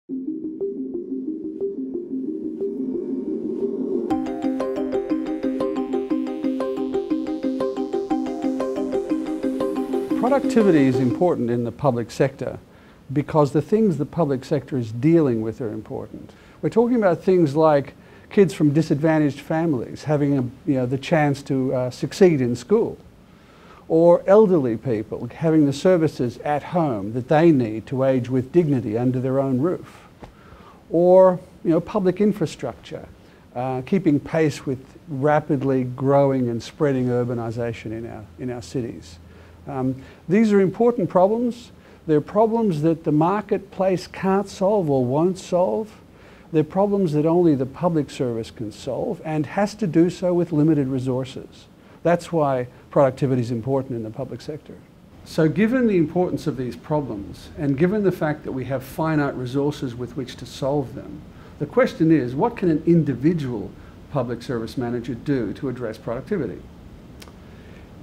Productivity is important in the public sector because the things the public sector is dealing with are important. We're talking about things like kids from disadvantaged families having the chance to succeed in school, or elderly people having the services at home that they need to age with dignity under their own roof, or public infrastructure, keeping pace with rapidly growing and spreading urbanisation in our cities. These are important problems. They're problems that the marketplace can't solve or won't solve. They're problems that only the public service can solve and has to do so with limited resources. That's why productivity is important in the public sector. So given the importance of these problems and given the fact that we have finite resources with which to solve them, the question is, what can an individual public service manager do to address productivity?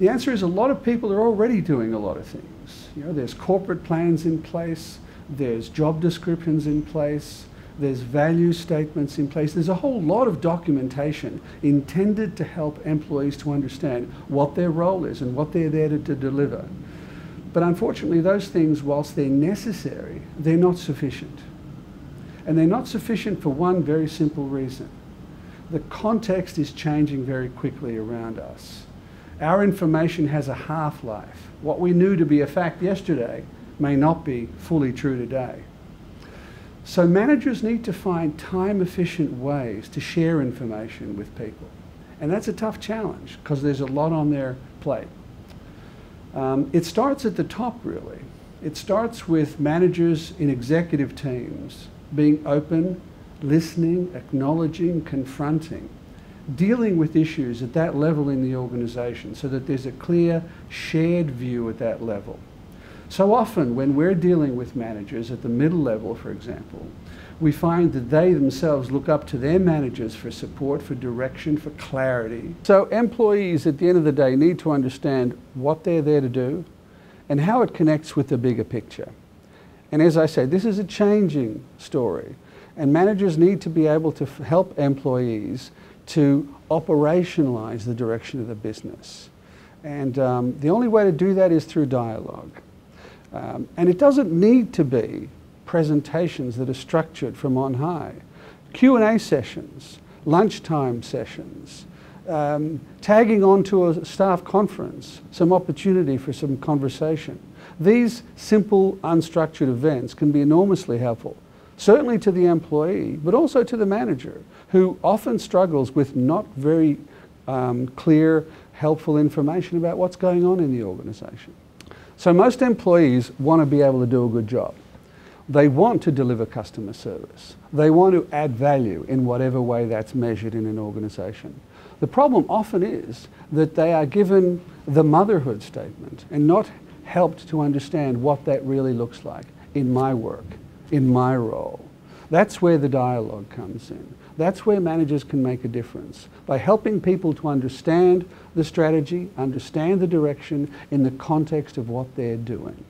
The answer is a lot of people are already doing a lot of things. There's corporate plans in place, there's job descriptions in place, there's value statements in place. There's a whole lot of documentation intended to help employees to understand what their role is and what they're there to deliver. But unfortunately, those things, whilst they're necessary, they're not sufficient. And they're not sufficient for one very simple reason. The context is changing very quickly around us. Our information has a half-life. What we knew to be a fact yesterday may not be fully true today. So managers need to find time-efficient ways to share information with people. And that's a tough challenge because there's a lot on their plate. It starts at the top, really. It starts with managers in executive teams being open, listening, acknowledging, confronting, dealing with issues at that level in the organisation so that there's a clear shared view at that level. So often when we're dealing with managers at the middle level, for example, we find that they themselves look up to their managers for support, for direction, for clarity. So employees at the end of the day need to understand what they're there to do and how it connects with the bigger picture. And as I say, this is a changing story, and managers need to be able to help employees to operationalize the direction of the business. And the only way to do that is through dialogue. And it doesn't need to be presentations that are structured from on high. Q&A sessions, lunchtime sessions, tagging on to a staff conference, some opportunity for some conversation. These simple, unstructured events can be enormously helpful, certainly to the employee, but also to the manager, who often struggles with not very clear, helpful information about what's going on in the organisation. So most employees want to be able to do a good job. They want to deliver customer service. They want to add value in whatever way that's measured in an organisation. The problem often is that they are given the motherhood statement and not helped to understand what that really looks like in my work, in my role. That's where the dialogue comes in. That's where managers can make a difference, by helping people to understand the strategy, understand the direction in the context of what they're doing.